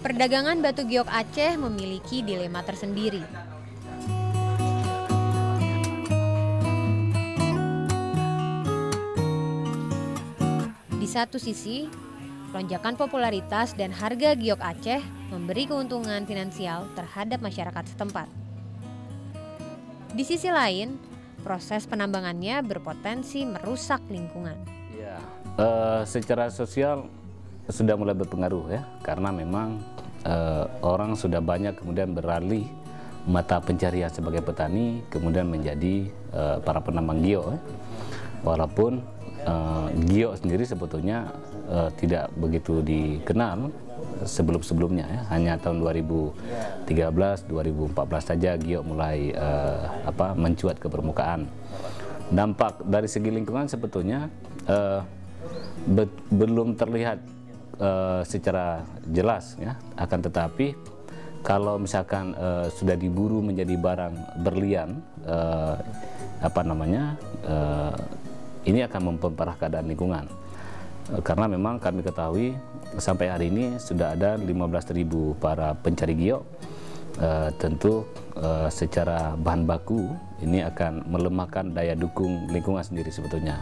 Perdagangan batu giok Aceh memiliki dilema tersendiri. Di satu sisi, lonjakan popularitas dan harga giok Aceh memberi keuntungan finansial terhadap masyarakat setempat. Di sisi lain, proses penambangannya berpotensi merusak lingkungan. Ya, secara sosial sudah mulai berpengaruh ya, karena memang orang sudah banyak kemudian beralih mata pencarian sebagai petani, kemudian menjadi para penambang giok. Walaupun giok sendiri sebetulnya tidak begitu dikenal sebelum-sebelumnya ya. Hanya tahun 2013, 2014 saja giok mulai mencuat ke permukaan. Dampak dari segi lingkungan sebetulnya belum terlihat secara jelas ya, akan tetapi kalau misalkan sudah diburu menjadi barang berlian, ini akan memperparah keadaan lingkungan. Karena memang kami ketahui sampai hari ini sudah ada 15.000 para pencari giok. Tentu secara bahan baku ini akan melemahkan daya dukung lingkungan sendiri sebetulnya.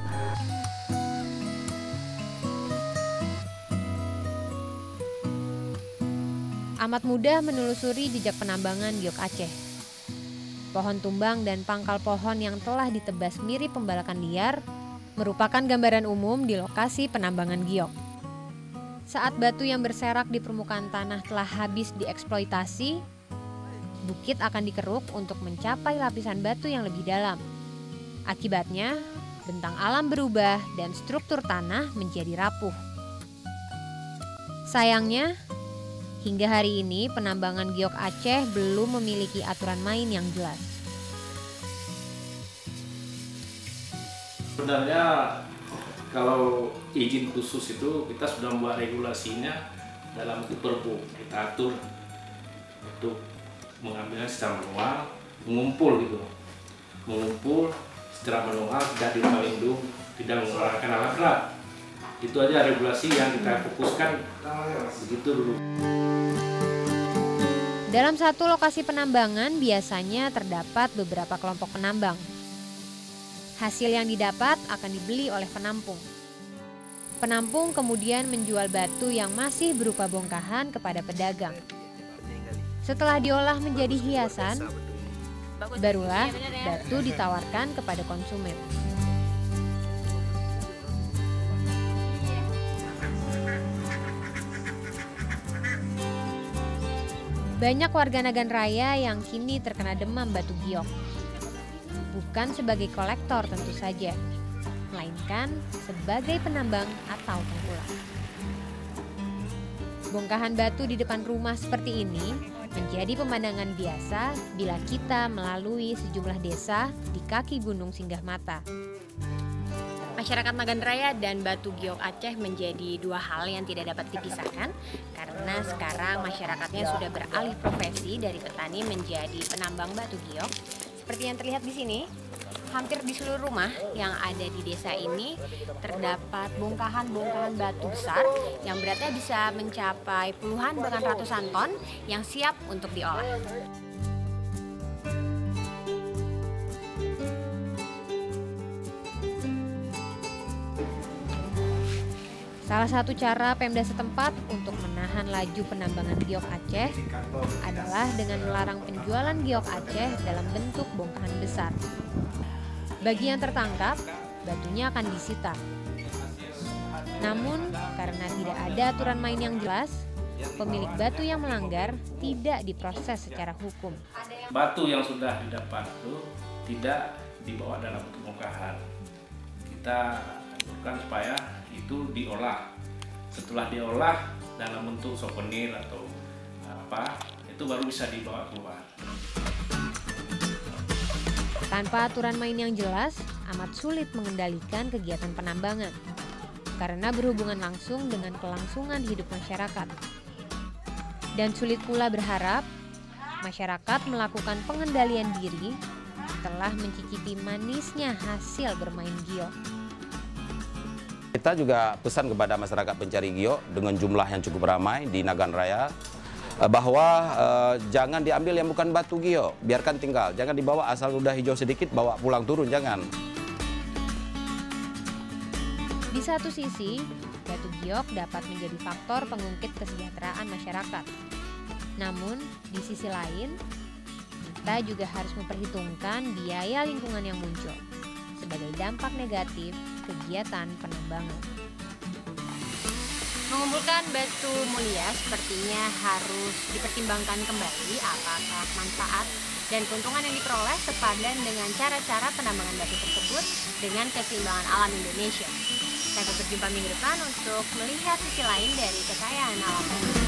Amat mudah menelusuri jejak penambangan giok Aceh. Pohon tumbang dan pangkal pohon yang telah ditebas mirip pembalakan liar merupakan gambaran umum di lokasi penambangan giok. Saat batu yang berserak di permukaan tanah telah habis dieksploitasi, bukit akan dikeruk untuk mencapai lapisan batu yang lebih dalam. Akibatnya, bentang alam berubah dan struktur tanah menjadi rapuh. Sayangnya, hingga hari ini penambangan giok Aceh belum memiliki aturan main yang jelas. Sebenarnya kalau izin khusus itu kita sudah membuat regulasinya dalam Perpu. Kita atur untuk mengambilnya secara manual, mengumpul secara manual, tidak diulang lindung, tidak menggunakan alat berat. Itu aja regulasi yang kita fokuskan begitu dulu. Dalam satu lokasi penambangan biasanya terdapat beberapa kelompok penambang. Hasil yang didapat akan dibeli oleh penampung. Penampung kemudian menjual batu yang masih berupa bongkahan kepada pedagang. Setelah diolah menjadi hiasan, barulah batu ditawarkan kepada konsumen. Banyak warga Nagan Raya yang kini terkena demam batu giok. Bukan sebagai kolektor tentu saja, melainkan sebagai penambang atau pengkulak. Bongkahan batu di depan rumah seperti ini menjadi pemandangan biasa bila kita melalui sejumlah desa di kaki Gunung Singgahmata. Masyarakat Nagan Raya dan batu giok Aceh menjadi dua hal yang tidak dapat dipisahkan karena sekarang masyarakatnya sudah beralih profesi dari petani menjadi penambang batu giok. Seperti yang terlihat di sini, hampir di seluruh rumah yang ada di desa ini terdapat bongkahan-bongkahan batu besar yang beratnya bisa mencapai puluhan bahkan ratusan ton yang siap untuk diolah. Salah satu cara Pemda setempat untuk menahan laju penambangan giok Aceh adalah dengan melarang penjualan giok Aceh dalam bentuk bongkahan besar. Bagi yang tertangkap, batunya akan disita. Namun, karena tidak ada aturan main yang jelas, pemilik batu yang melanggar tidak diproses secara hukum. Batu yang sudah didapat itu tidak dibawa dalam bentuk bongkahan. Kita anjurkan supaya itu diolah. Setelah diolah dalam bentuk souvenir atau apa, itu baru bisa dibawa keluar. Tanpa aturan main yang jelas, amat sulit mengendalikan kegiatan penambangan karena berhubungan langsung dengan kelangsungan hidup masyarakat. Dan sulit pula berharap masyarakat melakukan pengendalian diri setelah mencicipi manisnya hasil bermain giok. Kita juga pesan kepada masyarakat pencari giok dengan jumlah yang cukup ramai di Nagan Raya bahwa jangan diambil yang bukan batu gio, biarkan tinggal. Jangan dibawa asal udah hijau sedikit, bawa pulang turun, jangan. Di satu sisi, batu giok dapat menjadi faktor pengungkit kesejahteraan masyarakat. Namun, di sisi lain, kita juga harus memperhitungkan biaya lingkungan yang muncul sebagai dampak negatif kegiatan penambangan. Mengumpulkan batu mulia sepertinya harus dipertimbangkan kembali apakah manfaat dan keuntungan yang diperoleh sepadan dengan cara-cara penambangan batu tersebut dengan keseimbangan alam Indonesia. Sampai berjumpa minggu depan untuk melihat sisi lain dari kekayaan alam.